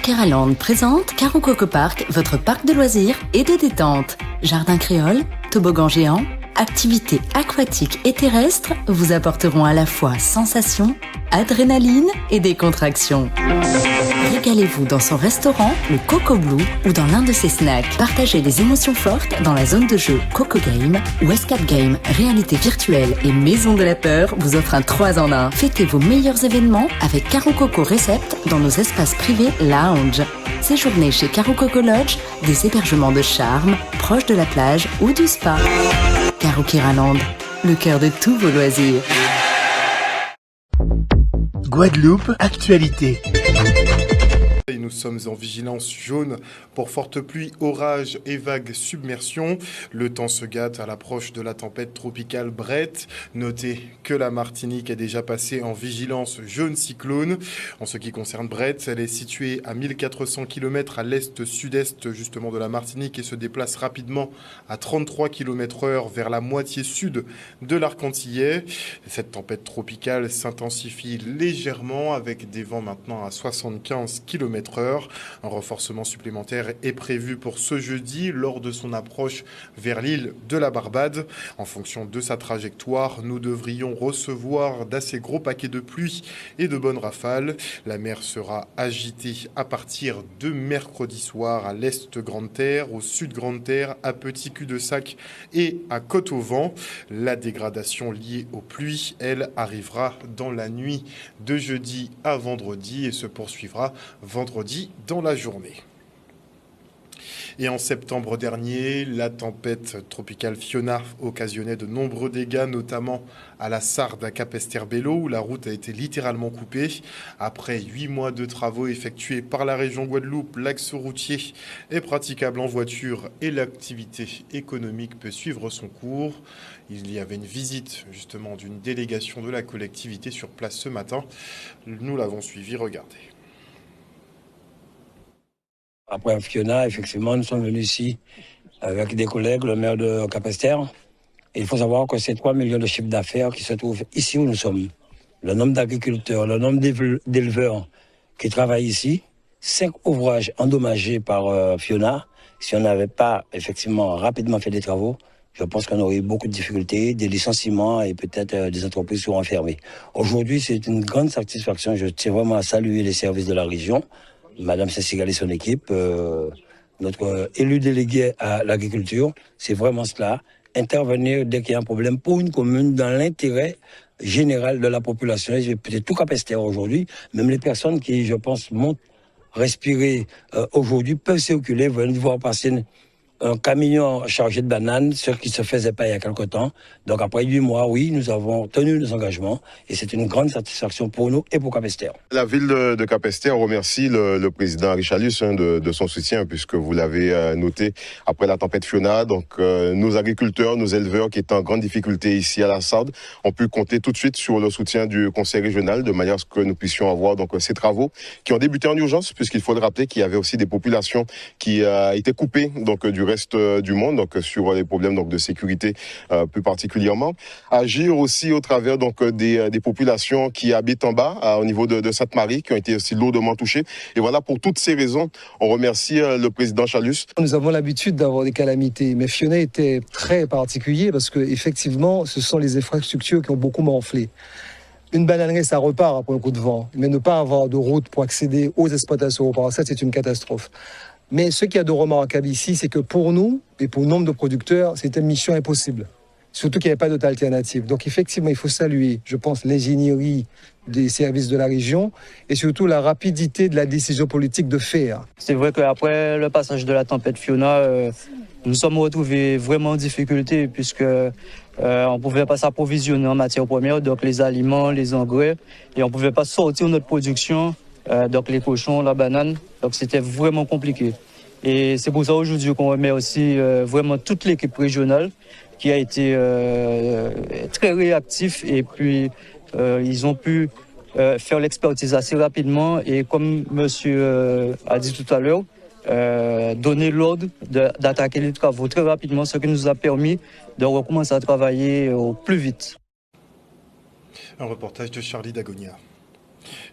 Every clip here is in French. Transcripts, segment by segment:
Karaland présente Karo Coco Park, votre parc de loisirs et de détente. Jardin créole, toboggan géant, activités aquatiques et terrestres vous apporteront à la fois sensations, adrénaline et décontraction. Régalez-vous dans son restaurant, le Coco Blue, ou dans l'un de ses snacks. Partagez des émotions fortes dans la zone de jeu Coco Game, où Escape Game, réalité virtuelle et maison de la peur vous offre un 3 en 1. Fêtez vos meilleurs événements avec Karo Coco Recept dans nos espaces privés lounge. Séjournez chez Karo Coco Lodge, des hébergements de charme, proches de la plage ou du spa. Karaland, le cœur de tous vos loisirs. Guadeloupe, actualité. Nous sommes en vigilance jaune pour fortes pluies, orages et vagues submersion. Le temps se gâte à l'approche de la tempête tropicale Brett. Notez que la Martinique est déjà passée en vigilance jaune cyclone. En ce qui concerne Brett, elle est située à 1400 km à l'est-sud-est justement de la Martinique et se déplace rapidement à 33 km/h vers la moitié sud de l'arc antillais. Cette tempête tropicale s'intensifie légèrement avec des vents maintenant à 75 km/h. Un renforcement supplémentaire est prévu pour ce jeudi lors de son approche vers l'île de la Barbade. En fonction de sa trajectoire, nous devrions recevoir d'assez gros paquets de pluie et de bonnes rafales. La mer sera agitée à partir de mercredi soir à l'est Grande Terre, au sud Grande Terre, à Petit Cul-de-Sac et à Côte-au-Vent. La dégradation liée aux pluies, elle, arrivera dans la nuit de jeudi à vendredi et se poursuivra vendredi dans la journée. Et en septembre dernier, la tempête tropicale Fiona occasionnait de nombreux dégâts, notamment à la Sarde à Capesterre-Belle-Eau, où la route a été littéralement coupée. Après 8 mois de travaux effectués par la région Guadeloupe, l'axe routier est praticable en voiture et l'activité économique peut suivre son cours. Il y avait une visite justement d'une délégation de la collectivité sur place ce matin. Nous l'avons suivi, regardez. Après Fiona, effectivement, nous sommes venus ici avec des collègues, le maire de Capesterre. Et il faut savoir que c'est 3 millions de chiffres d'affaires qui se trouvent ici où nous sommes. Le nombre d'agriculteurs, le nombre d'éleveurs qui travaillent ici, 5 ouvrages endommagés par Fiona. Si on n'avait pas effectivement rapidement fait des travaux, je pense qu'on aurait eu beaucoup de difficultés, des licenciements et peut-être des entreprises seront fermées. Aujourd'hui, c'est une grande satisfaction. Je tiens vraiment à saluer les services de la région. Madame Cécile et son équipe, notre élu délégué à l'agriculture, c'est vraiment cela. Intervenir dès qu'il y a un problème pour une commune dans l'intérêt général de la population. Et peut-être tout Capesterre aujourd'hui, même les personnes qui, je pense, montent respirer aujourd'hui peuvent circuler, veulent voir passer un camion chargé de bananes, ce qui ne se faisait pas il y a quelque temps. Donc après 8 mois, oui, nous avons tenu nos engagements et c'est une grande satisfaction pour nous et pour Capesterre. La ville de Capesterre remercie le président Richalius de son soutien puisque vous l'avez noté après la tempête Fiona. Donc nos agriculteurs, nos éleveurs qui étaient en grande difficulté ici à la Sarde ont pu compter tout de suite sur le soutien du conseil régional de manière à ce que nous puissions avoir donc ces travaux qui ont débuté en urgence puisqu'il faut le rappeler qu'il y avait aussi des populations qui étaient coupées donc du reste du monde, donc sur les problèmes donc de sécurité plus particulièrement. Agir aussi au travers donc des populations qui habitent en bas au niveau de Sainte-Marie, qui ont été aussi lourdement touchées. Et voilà, pour toutes ces raisons, on remercie le président Chalus. Nous avons l'habitude d'avoir des calamités, mais Fiona était très particulier parce que effectivement, ce sont les infrastructures qui ont beaucoup morflé. Une bananerie, ça repart après un coup de vent, mais ne pas avoir de route pour accéder aux exploitations au ça, c'est une catastrophe. Mais ce qu'il y a de remarquable ici, c'est que pour nous, et pour le nombre de producteurs, c'était une mission impossible. Surtout qu'il n'y avait pas d'autre alternative. Donc effectivement, il faut saluer, je pense, l'ingénierie des services de la région et surtout la rapidité de la décision politique de faire. C'est vrai qu'après le passage de la tempête Fiona, nous sommes retrouvés vraiment en difficulté puisque on ne pouvait pas s'approvisionner en matières premières, donc les aliments, les engrais, et on ne pouvait pas sortir notre production. Donc les cochons, la banane, donc c'était vraiment compliqué. Et c'est pour ça aujourd'hui qu'on remet aussi vraiment toute l'équipe régionale qui a été très réactif et puis ils ont pu faire l'expertise assez rapidement et comme monsieur a dit tout à l'heure, donner l'ordre d'attaquer les travaux très rapidement, ce qui nous a permis de recommencer à travailler au plus vite. Un reportage de Charlie Dagonia.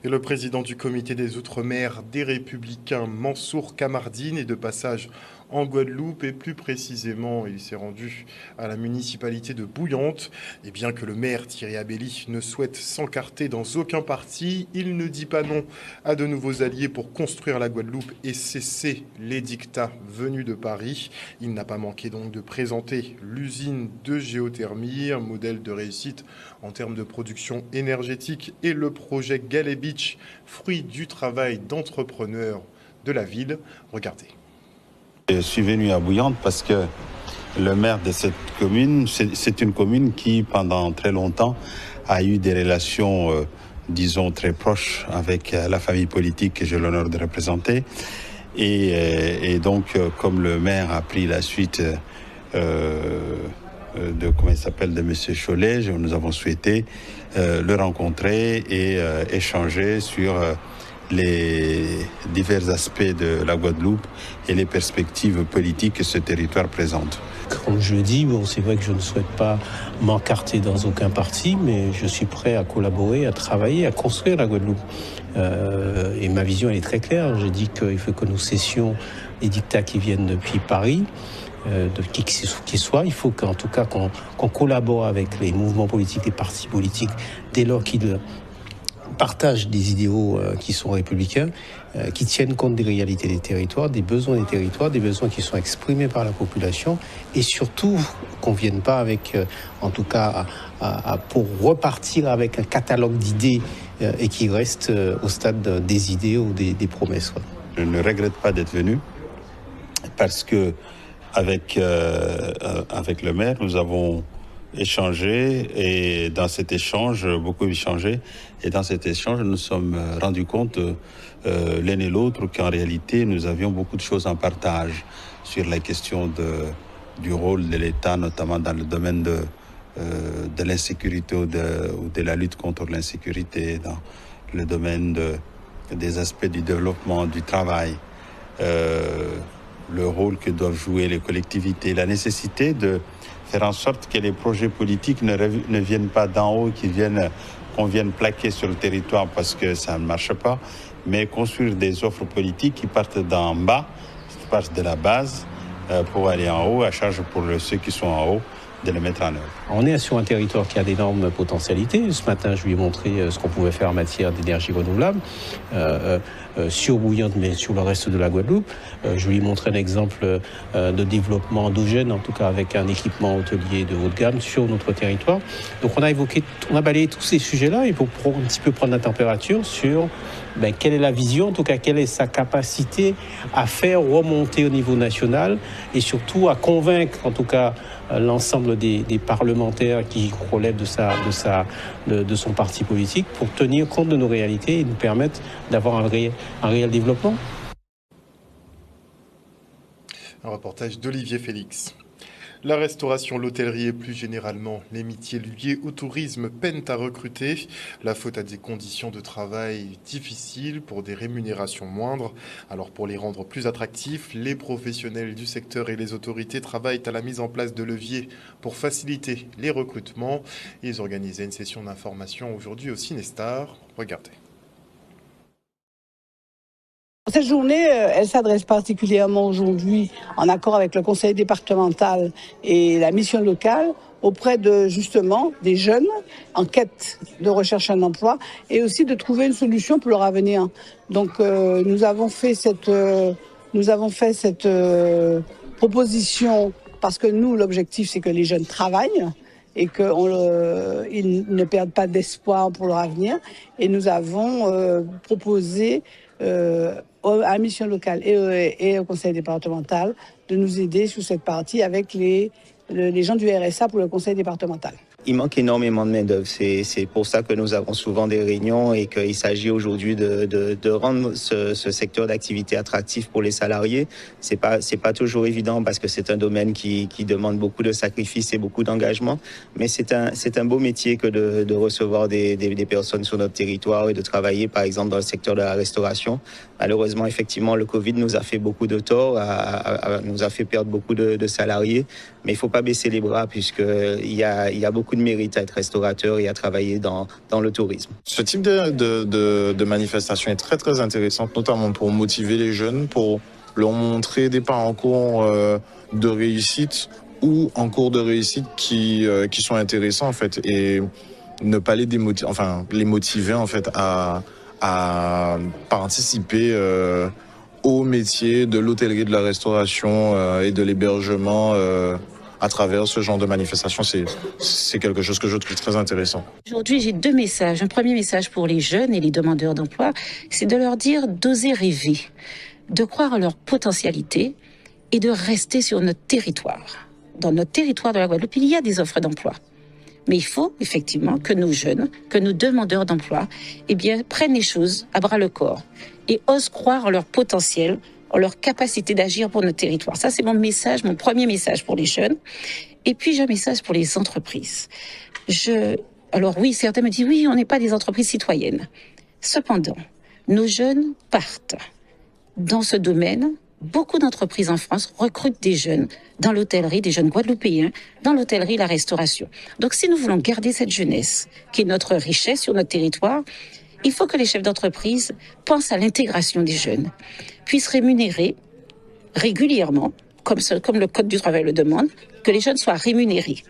Et le président du comité des Outre-mer des Républicains, Mansour Kamardine, est de passage en Guadeloupe et plus précisément, il s'est rendu à la municipalité de Bouillante. Et bien que le maire Thierry Abelli ne souhaite s'encarter dans aucun parti, il ne dit pas non à de nouveaux alliés pour construire la Guadeloupe et cesser les dictats venus de Paris. Il n'a pas manqué donc de présenter l'usine de géothermie, un modèle de réussite en termes de production énergétique, et le projet Galet Beach, fruit du travail d'entrepreneurs de la ville. Regardez. Je suis venu à Bouillante parce que le maire de cette commune, c'est une commune qui, pendant très longtemps, a eu des relations, disons, très proches avec la famille politique que j'ai l'honneur de représenter. Et donc, comme le maire a pris la suite de, comment il s'appelle, de M. Cholet, nous avons souhaité le rencontrer et échanger sur les divers aspects de la Guadeloupe et les perspectives politiques que ce territoire présente. Comme je le dis, c'est vrai que je ne souhaite pas m'encarter dans aucun parti, mais je suis prêt à collaborer, à travailler, à construire la Guadeloupe. Et ma vision elle est très claire. J'ai dit qu'il faut que nous cessions les dictats qui viennent depuis Paris, de qui qu'il soit. Il faut qu'en tout cas qu'on collabore avec les mouvements politiques, les partis politiques, dès lors qu'ils partagent des idéaux qui sont républicains, qui tiennent compte des réalités des territoires, des besoins qui sont exprimés par la population, et surtout qu'on ne vienne pas avec, en tout cas, pour repartir avec un catalogue d'idées et qui reste au stade des idées ou des promesses. Je ne regrette pas d'être venu parce que avec le maire, nous avons échangé, et dans cet échange, beaucoup échangé, et dans cet échange, nous nous sommes rendus compte, l'un et l'autre, qu'en réalité, nous avions beaucoup de choses en partage sur la question du rôle de l'État, notamment dans le domaine de l'insécurité ou de la lutte contre l'insécurité, dans le domaine des aspects du développement, du travail, le rôle que doivent jouer les collectivités, la nécessité de faire en sorte que les projets politiques ne viennent pas d'en haut, qu'on vienne plaquer sur le territoire parce que ça ne marche pas, mais construire des offres politiques qui partent d'en bas, qui partent de la base pour aller en haut, à charge pour ceux qui sont en haut de le mettre en œuvre. On est sur un territoire qui a d'énormes potentialités. Ce matin, je lui ai montré ce qu'on pouvait faire en matière d'énergie renouvelable, sur Bouillante, mais sur le reste de la Guadeloupe. Je lui ai montré un exemple de développement endogène, en tout cas avec un équipement hôtelier de haut de gamme sur notre territoire. Donc on a balayé tous ces sujets-là, et pour un petit peu prendre la température sur quelle est la vision, en tout cas quelle est sa capacité à faire remonter au niveau national, et surtout à convaincre en tout cas l'ensemble des parlementaires qui relèvent de son parti politique, pour tenir compte de nos réalités et nous permettre d'avoir un réel développement. Un reportage d'Olivier Félix. La restauration, l'hôtellerie et plus généralement les métiers liés au tourisme peinent à recruter. La faute à des conditions de travail difficiles pour des rémunérations moindres. Alors pour les rendre plus attractifs, les professionnels du secteur et les autorités travaillent à la mise en place de leviers pour faciliter les recrutements. Ils organisaient une session d'information aujourd'hui au Cinestar. Regardez. Cette journée, elle s'adresse particulièrement aujourd'hui, en accord avec le conseil départemental et la mission locale, auprès de justement des jeunes en quête de recherche d'un emploi, et aussi de trouver une solution pour leur avenir. Donc nous avons fait cette proposition parce que nous, l'objectif, c'est que les jeunes travaillent et qu'ils ne perdent pas d'espoir pour leur avenir. Et nous avons proposé à la mission locale et au conseil départemental de nous aider sur cette partie avec les gens du RSA pour le conseil départemental. Il manque énormément de main-d'œuvre. C'est pour ça que nous avons souvent des réunions et qu'il s'agit aujourd'hui de rendre ce secteur d'activité attractif pour les salariés. C'est pas toujours évident parce que c'est un domaine qui demande beaucoup de sacrifices et beaucoup d'engagement. Mais c'est un beau métier que de recevoir des personnes sur notre territoire et de travailler, par exemple, dans le secteur de la restauration. Malheureusement, effectivement, le Covid nous a fait beaucoup de tort, nous a fait perdre beaucoup de salariés. Mais il ne faut pas baisser les bras puisqu'il y a beaucoup beaucoup de mérite à être restaurateur et à travailler dans le tourisme. Ce type de manifestation est très très intéressante, notamment pour motiver les jeunes, pour leur montrer des parcours de réussite ou en cours de réussite qui sont intéressants en fait, et ne pas les démotiver, enfin les motiver en fait à participer au métier de l'hôtellerie, de la restauration et de l'hébergement à travers ce genre de manifestation. C'est quelque chose que je trouve très intéressant. Aujourd'hui, j'ai 2 messages. Un premier message pour les jeunes et les demandeurs d'emploi, c'est de leur dire d'oser rêver, de croire en leur potentialité et de rester sur notre territoire. Dans notre territoire de la Guadeloupe, il y a des offres d'emploi. Mais il faut effectivement que nos jeunes, que nos demandeurs d'emploi, prennent les choses à bras le corps et osent croire en leur potentiel, en leur capacité d'agir pour notre territoire. Ça, c'est mon message, mon premier message pour les jeunes. Et puis, j'ai un message pour les entreprises. Alors oui, certains me disent, oui, on n'est pas des entreprises citoyennes. Cependant, nos jeunes partent dans ce domaine. Beaucoup d'entreprises en France recrutent des jeunes dans l'hôtellerie, des jeunes guadeloupéens, dans l'hôtellerie et la restauration. Donc, si nous voulons garder cette jeunesse, qui est notre richesse sur notre territoire, il faut que les chefs d'entreprise pensent à l'intégration des jeunes, puissent rémunérer régulièrement, comme le Code du travail le demande, que les jeunes soient rémunérés.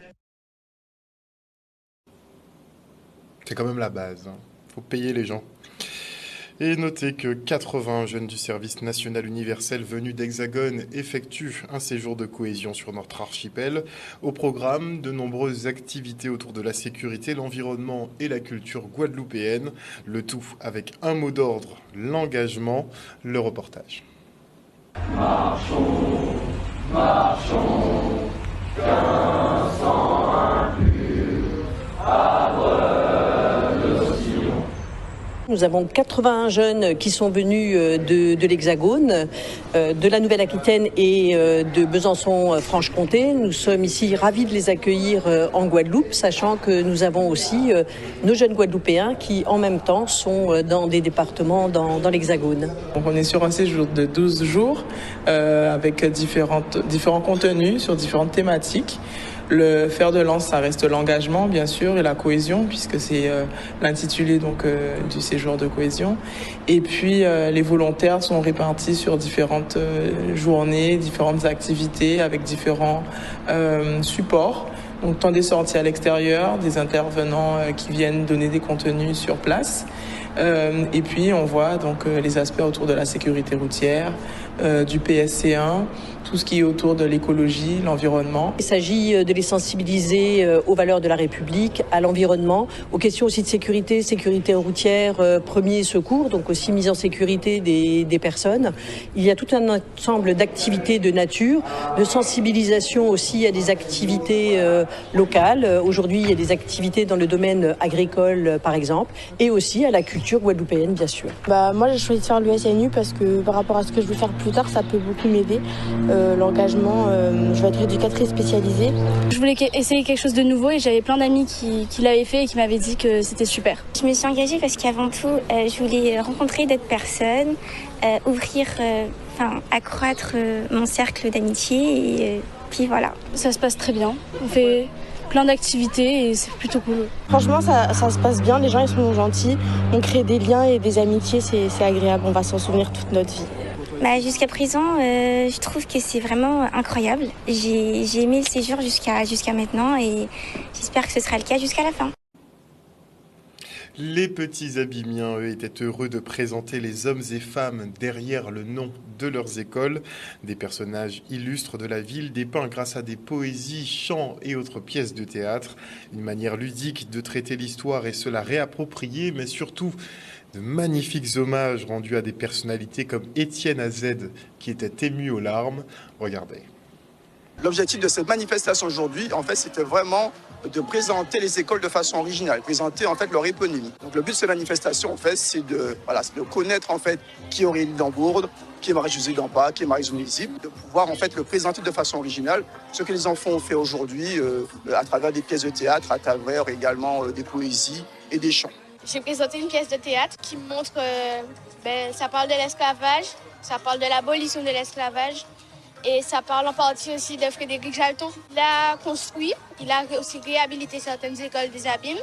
C'est quand même la base. Il faut payer les gens. Et notez que 80 jeunes du service national universel venus d'Hexagone effectuent un séjour de cohésion sur notre archipel. Au programme, de nombreuses activités autour de la sécurité, l'environnement et la culture guadeloupéenne. Le tout avec un mot d'ordre, l'engagement. Le reportage. Marchons, marchons, qu'un sang impur, arbre de Sion. Nous avons 81 jeunes qui sont venus de l'Hexagone, de la Nouvelle-Aquitaine et de Besançon-Franche-Comté. Nous sommes ici ravis de les accueillir en Guadeloupe, sachant que nous avons aussi nos jeunes Guadeloupéens qui, en même temps, sont dans des départements dans l'Hexagone. Donc on est sur un séjour de 12 jours avec différents contenus sur différentes thématiques. Le fer de lance, ça reste l'engagement, bien sûr, et la cohésion, puisque c'est l'intitulé du séjour de cohésion. Et puis, les volontaires sont répartis sur différentes journées, différentes activités, avec différents supports. Donc, tant des sorties à l'extérieur, des intervenants qui viennent donner des contenus sur place. Et puis, on voit donc les aspects autour de la sécurité routière, du PSC1, tout ce qui est autour de l'écologie, l'environnement. Il s'agit de les sensibiliser aux valeurs de la République, à l'environnement, aux questions aussi de sécurité routière, premier secours, donc aussi mise en sécurité des personnes. Il y a tout un ensemble d'activités de nature, de sensibilisation aussi à des activités locales. Aujourd'hui, il y a des activités dans le domaine agricole, par exemple, et aussi à la culture guadeloupéenne, bien sûr. Moi, j'ai choisi de faire l'USNU parce que par rapport à ce que je veux faire plus tard, ça peut beaucoup m'aider. L'engagement, je vais être éducatrice spécialisée. Je voulais essayer quelque chose de nouveau et j'avais plein d'amis qui l'avaient fait et qui m'avaient dit que c'était super. Je me suis engagée parce qu'avant tout, je voulais rencontrer d'autres personnes, accroître mon cercle d'amitié et puis voilà. Ça se passe très bien. On fait plein d'activités et c'est plutôt cool. Franchement, ça se passe bien. Les gens, ils sont gentils. On crée des liens et des amitiés. C'est agréable. On va s'en souvenir toute notre vie. Jusqu'à présent, je trouve que c'est vraiment incroyable. J'ai aimé le séjour jusqu'à maintenant et j'espère que ce sera le cas jusqu'à la fin. Les petits Abimiens, eux, étaient heureux de présenter les hommes et femmes derrière le nom de leurs écoles. Des personnages illustres de la ville, dépeints grâce à des poésies, chants et autres pièces de théâtre. Une manière ludique de traiter l'histoire et se la réapproprier, mais surtout de magnifiques hommages rendus à des personnalités comme Étienne Azed, qui était ému aux larmes. Regardez. L'objectif de cette manifestation aujourd'hui, en fait, c'était vraiment de présenter les écoles de façon originale, présenter en fait leur éponymie. Donc le but de cette manifestation, en fait, c'est de connaître en fait qui est Aurélie Dambourde, qui est Marie-Josée Dampa, qui est Marie-Zone Lisible, de pouvoir en fait le présenter de façon originale, ce que les enfants ont fait aujourd'hui à travers des pièces de théâtre, à travers également des poésies et des chants. J'ai présenté une pièce de théâtre qui montre, ça parle de l'esclavage, ça parle de l'abolition de l'esclavage Et ça parle en partie aussi de Frédéric Jalton. Il a construit, il a aussi réhabilité certaines écoles des abîmes.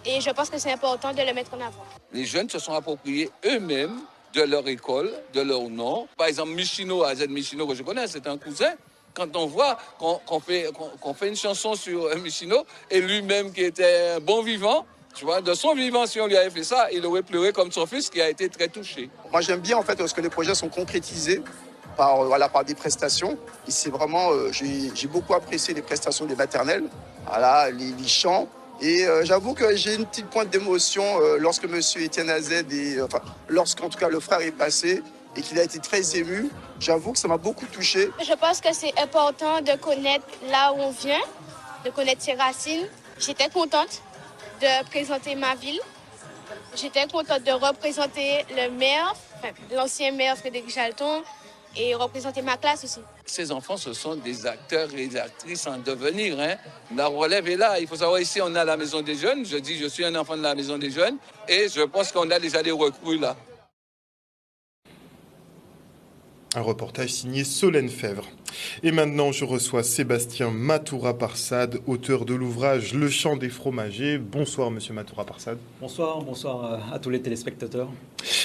Et je pense que c'est important de le mettre en avant. Les jeunes se sont appropriés eux-mêmes de leur école, de leur nom. Par exemple, Michino, AZ Michino, que je connais, c'est un cousin. Quand on voit qu'on fait une chanson sur Michino, et lui-même qui était un bon vivant, tu vois, de son vivant, si on lui avait fait ça, il aurait pleuré comme son fils qui a été très touché. Moi, j'aime bien en fait lorsque les projets sont concrétisés par des prestations. Et c'est vraiment, j'ai beaucoup apprécié les prestations des maternelles, voilà, les chants. Et j'avoue que j'ai une petite pointe d'émotion lorsque M. Étienne Azed, lorsqu'en tout cas le frère est passé et qu'il a été très ému. J'avoue que ça m'a beaucoup touché. Je pense que c'est important de connaître là où on vient, de connaître ses racines. J'étais contente de présenter ma ville. J'étais contente de représenter le maire, l'ancien maire Frédéric Jalton, et représenter ma classe aussi. Ces enfants, ce sont des acteurs et des actrices en devenir. Hein. La relève est là. Il faut savoir, ici, on a la Maison des Jeunes. Je dis, je suis un enfant de la Maison des Jeunes. Et je pense qu'on a déjà des recrues là. Un reportage signé Solène Fèvre. Et maintenant, je reçois Sébastien Matoura-Parsad, auteur de l'ouvrage Le chant des fromagers. Bonsoir, monsieur Matoura-Parsad. Bonsoir à tous les téléspectateurs.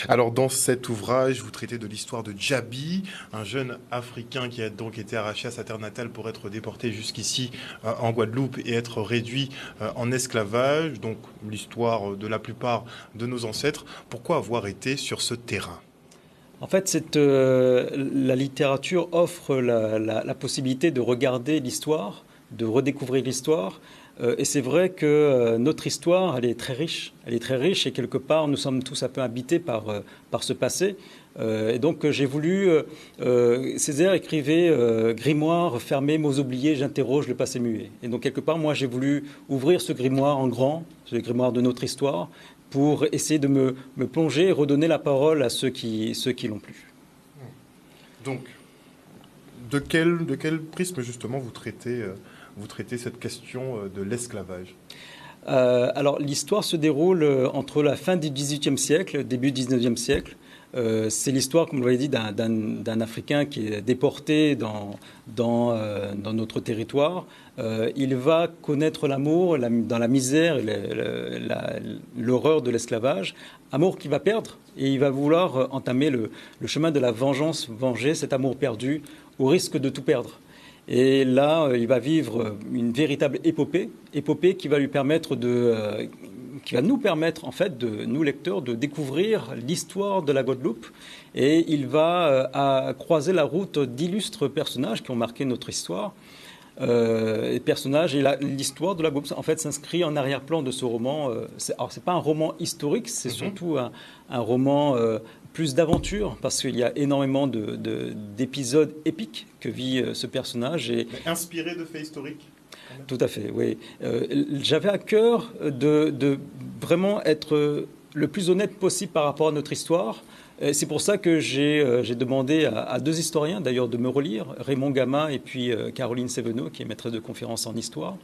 Alors, dans cet ouvrage, vous traitez de l'histoire de Djabi, un jeune Africain qui a donc été arraché à sa terre natale pour être déporté jusqu'ici en Guadeloupe et être réduit en esclavage. Donc, l'histoire de la plupart de nos ancêtres. Pourquoi avoir été sur ce terrain ? En fait, la littérature offre la possibilité de regarder l'histoire, de redécouvrir l'histoire. Et c'est vrai que notre histoire, elle est très riche. Elle est très riche et quelque part, nous sommes tous un peu habités par ce passé. Et donc, j'ai voulu... Césaire écrivait « Grimoire fermé, mots oubliés, j'interroge le passé muet ». Et donc, quelque part, moi, j'ai voulu ouvrir ce grimoire en grand, ce grimoire de notre histoire, pour essayer de me plonger et redonner la parole à ceux qui l'ont plu. Donc, de quel prisme, justement, vous traitez cette question de l'esclavage ? Alors, l'histoire se déroule entre la fin du XVIIIe siècle, début du XIXe siècle. C'est l'histoire, comme vous l'avez dit, d'un Africain qui est déporté dans notre territoire. Il va connaître l'amour dans la misère et l'horreur de l'esclavage, amour qu'il va perdre, et il va vouloir entamer le chemin de la vengeance, venger cet amour perdu au risque de tout perdre. Et là, il va vivre une véritable épopée qui va lui permettre qui va nous permettre, en fait, nous lecteurs, de découvrir l'histoire de la Guadeloupe. Et il va croiser la route d'illustres personnages qui ont marqué notre histoire. Et l'histoire de la Guadeloupe, en fait, s'inscrit en arrière-plan de ce roman. Alors, c'est pas un roman historique, c'est surtout un roman plus d'aventure, parce qu'il y a énormément d'épisodes épiques que vit ce personnage. Inspiré de faits historiques ? Tout à fait, oui. J'avais à cœur de vraiment être le plus honnête possible par rapport à notre histoire. C'est pour ça que j'ai demandé à deux historiens, d'ailleurs, de me relire, Raymond Gama et puis Caroline Sévenot, qui est maîtresse de conférences en histoire,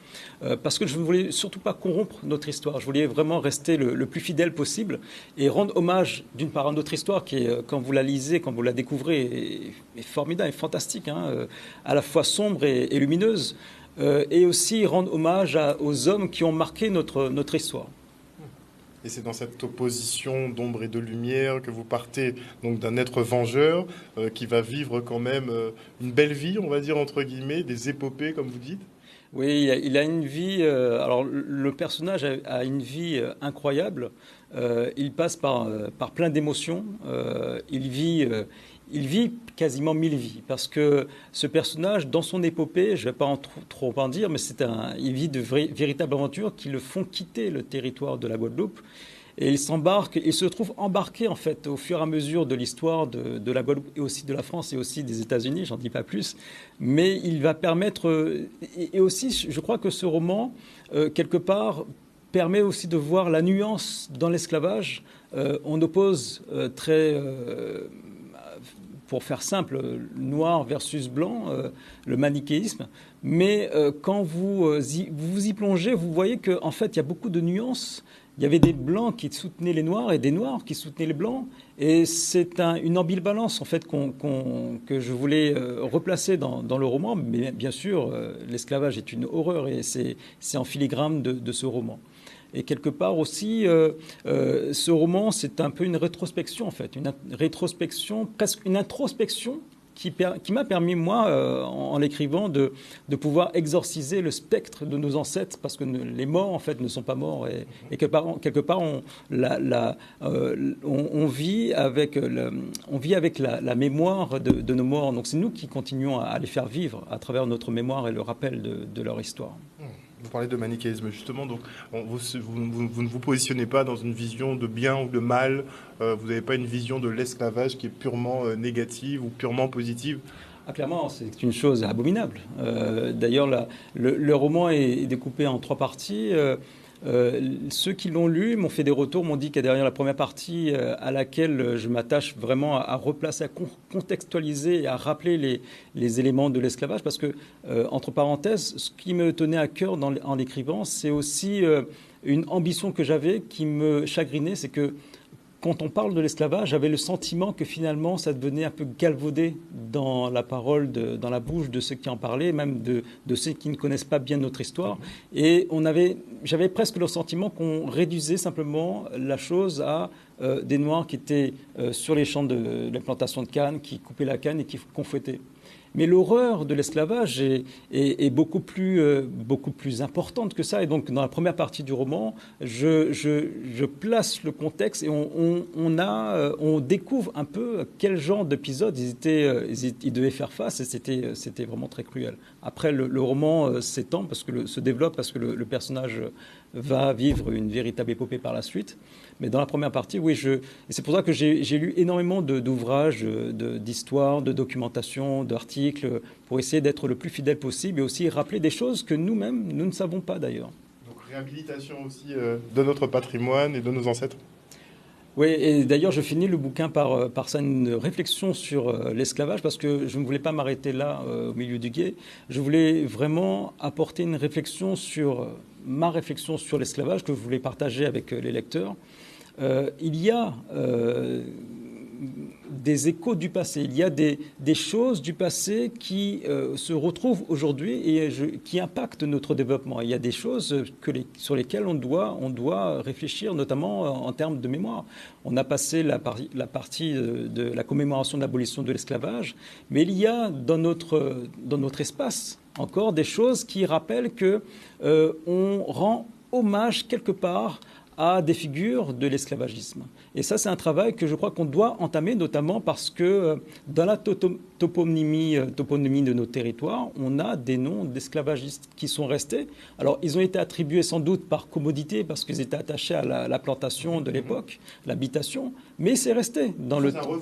parce que je ne voulais surtout pas corrompre notre histoire. Je voulais vraiment rester le plus fidèle possible et rendre hommage, d'une part, à notre histoire, qui est, quand vous la lisez, quand vous la découvrez, est formidable, est fantastique, hein, à la fois sombre et lumineuse, et aussi rendre hommage aux hommes qui ont marqué notre histoire. Et c'est dans cette opposition d'ombre et de lumière que vous partez donc d'un être vengeur qui va vivre quand même une belle vie, on va dire entre guillemets, des épopées comme vous dites. Oui, il a une vie. Alors le personnage a une vie incroyable. Il passe par plein d'émotions. Il vit quasiment 1000 vies, parce que ce personnage, dans son épopée, je ne vais pas trop en dire, mais il vit de véritables aventures qui le font quitter le territoire de la Guadeloupe. Et il se trouve embarqué, en fait, au fur et à mesure de l'histoire de la Guadeloupe, et aussi de la France, et aussi des États-Unis, j'en dis pas plus. Mais il va permettre... Et aussi, je crois que ce roman, quelque part, permet aussi de voir la nuance dans l'esclavage. On oppose pour faire simple, noir versus blanc, le manichéisme. Mais quand vous y plongez, vous voyez qu'en fait, il y a beaucoup de nuances, il y avait des Blancs qui soutenaient les Noirs et des Noirs qui soutenaient les Blancs. Et c'est une ambivalence, en fait, que je voulais replacer dans le roman. Mais bien sûr, l'esclavage est une horreur et c'est en filigrane de ce roman. Et quelque part aussi, ce roman, c'est un peu une rétrospection, en fait. Une rétrospection, presque une introspection qui m'a permis, moi, en l'écrivant, de pouvoir exorciser le spectre de nos ancêtres, parce que les morts, en fait, ne sont pas morts. Et quelque part, on vit avec la mémoire de nos morts. Donc c'est nous qui continuons à les faire vivre à travers notre mémoire et le rappel de leur histoire. Vous parlez de manichéisme, justement, donc vous ne vous positionnez pas dans une vision de bien ou de mal, vous n'avez pas une vision de l'esclavage qui est purement négative ou purement positive. Ah, clairement, c'est une chose abominable. D'ailleurs, le roman est découpé en 3 parties. Ceux qui l'ont lu m'ont fait des retours, m'ont dit qu'il y a derrière la première partie à laquelle je m'attache vraiment à replacer, à contextualiser et à rappeler les éléments de l'esclavage, parce que, entre parenthèses, ce qui me tenait à cœur en l'écrivant, c'est aussi une ambition que j'avais qui me chagrinait, c'est que quand on parle de l'esclavage, j'avais le sentiment que finalement ça devenait un peu galvaudé dans la parole, dans la bouche de ceux qui en parlaient, même de ceux qui ne connaissent pas bien notre histoire. Et j'avais presque le sentiment qu'on réduisait simplement la chose à des Noirs qui étaient sur les champs de la plantation de canne, qui coupaient la canne et qui fouettaient. Mais l'horreur de l'esclavage est beaucoup plus importante que ça. Et donc, dans la première partie du roman, je place le contexte et on découvre un peu quel genre d'épisode ils devaient faire face. Et c'était vraiment très cruel. Après, le roman s'étend, se développe, parce que le personnage va vivre une véritable épopée par la suite. Mais dans la première partie, oui, et c'est pour ça que j'ai lu énormément d'ouvrages, d'histoires, de documentation, d'articles, pour essayer d'être le plus fidèle possible et aussi rappeler des choses que nous-mêmes, nous ne savons pas d'ailleurs. Donc réhabilitation aussi de notre patrimoine et de nos ancêtres. Oui, et d'ailleurs, je finis le bouquin par ça, une réflexion sur l'esclavage, parce que je ne voulais pas m'arrêter là, au milieu du gué. Je voulais vraiment apporter une réflexion sur ma réflexion sur l'esclavage que je voulais partager avec les lecteurs. Il y a des échos du passé, il y a des choses du passé qui se retrouvent aujourd'hui et qui impactent notre développement. Il y a des choses sur lesquelles on doit réfléchir, notamment en termes de mémoire. On a passé la partie de la commémoration de l'abolition de l'esclavage, mais il y a dans notre espace encore des choses qui rappellent que on rend hommage quelque part à des figures de l'esclavagisme. Et ça, c'est un travail que je crois qu'on doit entamer, notamment parce que dans la toponymie de nos territoires, on a des noms d'esclavagistes qui sont restés. Alors, ils ont été attribués sans doute par commodité, parce qu'ils étaient attachés à la plantation de l'époque, l'habitation, mais c'est resté dans le temps.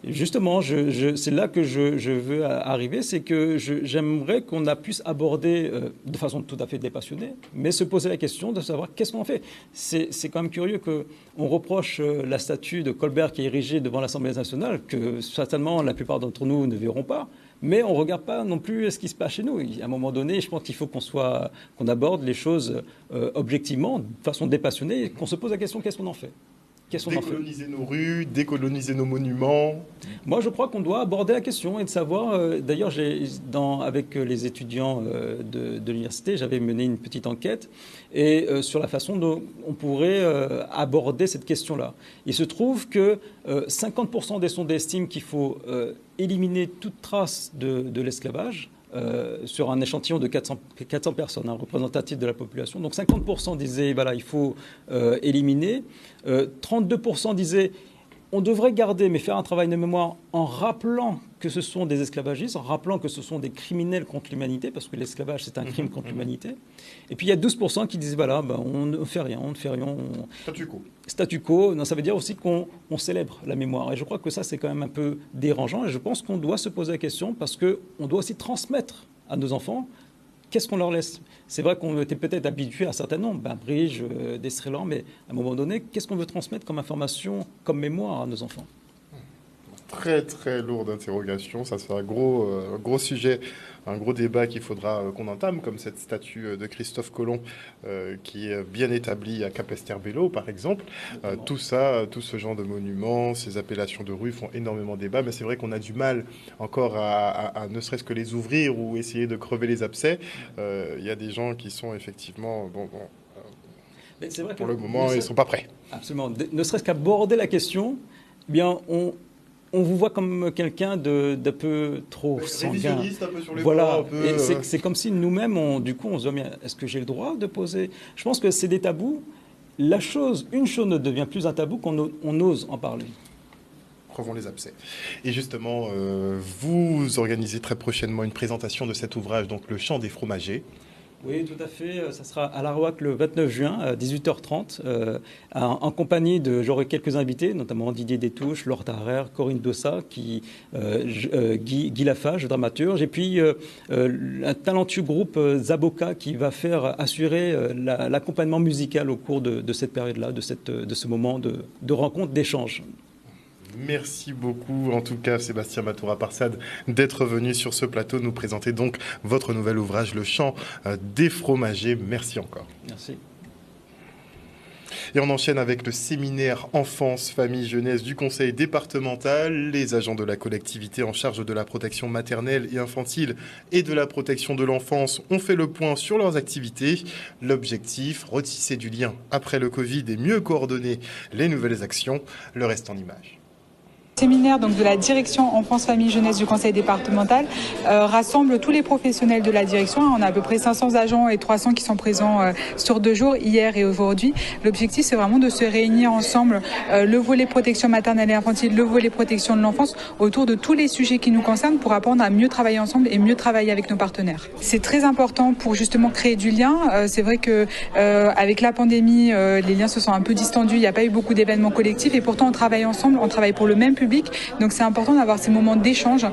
Justement, c'est là que je veux arriver, c'est que j'aimerais qu'on puisse aborder de façon tout à fait dépassionnée, mais se poser la question de savoir qu'est-ce qu'on fait. C'est quand même curieux qu'on reproche la statue de Colbert qui est érigée devant l'Assemblée nationale, que certainement la plupart d'entre nous ne verront pas, mais on ne regarde pas non plus ce qui se passe chez nous. À un moment donné, je pense qu'il faut qu'on aborde les choses objectivement, de façon dépassionnée, et qu'on se pose la question qu'est-ce qu'on en fait. Décoloniser nos rues, décoloniser nos monuments. Moi, je crois qu'on doit aborder la question et de savoir. D'ailleurs, avec les étudiants de l'université, j'avais mené une petite enquête sur la façon dont on pourrait aborder cette question-là. Il se trouve que 50% des sondés estiment qu'il faut éliminer toute trace de l'esclavage. Sur un échantillon de 400 personnes, représentatif de la population. Donc 50% disaient voilà, il faut éliminer. 32% disaient on devrait garder, mais faire un travail de mémoire en rappelant que ce sont des esclavagistes, en rappelant que ce sont des criminels contre l'humanité, parce que l'esclavage, c'est un crime contre l'humanité. Et puis il y a 12% qui disaient voilà, on ne fait rien, Statu quo. Statu quo, non, ça veut dire aussi qu'on célèbre la mémoire. Et je crois que ça, c'est quand même un peu dérangeant. Et je pense qu'on doit se poser la question, parce qu'on doit aussi transmettre à nos enfants qu'est-ce qu'on leur laisse. C'est vrai qu'on était peut-être habitué à certains noms, Bridge, Destrelan, mais à un moment donné, qu'est-ce qu'on veut transmettre comme information, comme mémoire à nos enfants ? Très très lourde interrogation, ça c'est un gros sujet, un gros débat qu'il faudra qu'on entame, comme cette statue de Christophe Colomb qui est bien établie à Capesterre-Belle-Eau par exemple. Tout ce genre de monuments, ces appellations de rue font énormément débat, mais c'est vrai qu'on a du mal encore à ne serait-ce que les ouvrir ou essayer de crever les abcès. Il y a des gens qui sont effectivement... Mais c'est vrai pour le moment, ils ne sont pas prêts. Absolument. Ne serait-ce qu'aborder la question, eh bien, on vous voit comme quelqu'un d'un peu trop sanguin. Un peu sur les voilà. bords, un peu, Et c'est comme si nous-mêmes, on se dit, est-ce que j'ai le droit de poser? Je pense que c'est des tabous. Une chose ne devient plus un tabou qu'on ose en parler. Crevons les abcès. Et justement, vous organisez très prochainement une présentation de cet ouvrage, donc Le Chant des Fromagers. Oui, tout à fait. Ça sera à l'Arouac le 29 juin à 18h30 en compagnie j'aurai quelques invités, notamment Didier Détouche, Laure Tarrer, Corinne Dossa, Guy Lafage, dramaturge, et puis un talentueux groupe Zaboka qui va assurer l'accompagnement musical au cours de cette période-là, de ce moment de rencontre, d'échange. Merci beaucoup, en tout cas, Sébastien Matoura-Parsad, d'être venu sur ce plateau nous présenter donc votre nouvel ouvrage, Le Chant des Fromagers. Merci encore. Merci. Et on enchaîne avec le séminaire Enfance, Famille, Jeunesse du Conseil départemental. Les agents de la collectivité en charge de la protection maternelle et infantile et de la protection de l'enfance ont fait le point sur leurs activités. L'objectif, retisser du lien après le Covid et mieux coordonner les nouvelles actions. Le reste en images. Séminaire donc de la direction enfance, famille, jeunesse du conseil départemental rassemble tous les professionnels de la direction. On a à peu près 500 agents et 300 qui sont présents sur 2 jours, hier et aujourd'hui. L'objectif, c'est vraiment de se réunir ensemble, le volet protection maternelle et infantile, le volet protection de l'enfance, autour de tous les sujets qui nous concernent pour apprendre à mieux travailler ensemble et mieux travailler avec nos partenaires. C'est très important pour justement créer du lien. C'est vrai que avec la pandémie, les liens se sont un peu distendus, il n'y a pas eu beaucoup d'événements collectifs et pourtant on travaille ensemble, on travaille pour le même public. Donc c'est important d'avoir ces moments d'échange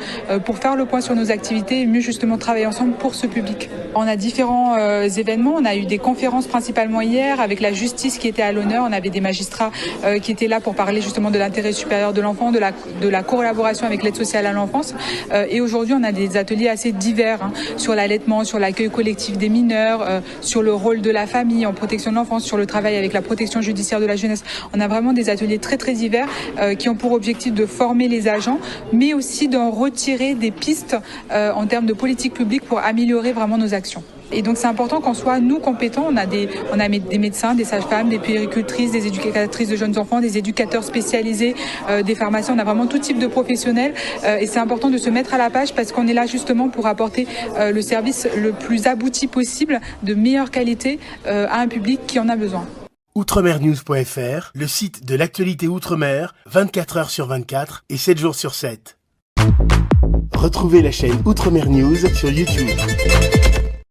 pour faire le point sur nos activités et mieux justement travailler ensemble pour ce public. On a différents événements, on a eu des conférences principalement hier avec la justice qui était à l'honneur, on avait des magistrats qui étaient là pour parler justement de l'intérêt supérieur de l'enfant, de la collaboration avec l'aide sociale à l'enfance et aujourd'hui on a des ateliers assez divers sur l'allaitement, sur l'accueil collectif des mineurs, sur le rôle de la famille en protection de l'enfance, sur le travail avec la protection judiciaire de la jeunesse. On a vraiment des ateliers très très divers qui ont pour objectif de former les agents, mais aussi d'en retirer des pistes en termes de politique publique pour améliorer vraiment nos actions. Et donc c'est important qu'on soit, nous, compétents. On a des médecins, des sages-femmes, des puéricultrices, des éducatrices de jeunes enfants, des éducateurs spécialisés, des pharmaciens. On a vraiment tout type de professionnels et c'est important de se mettre à la page parce qu'on est là justement pour apporter le service le plus abouti possible, de meilleure qualité à un public qui en a besoin. Outremernews.fr, le site de l'actualité Outre-mer, 24 heures sur 24 et 7 jours sur 7. Retrouvez la chaîne Outremer News sur YouTube.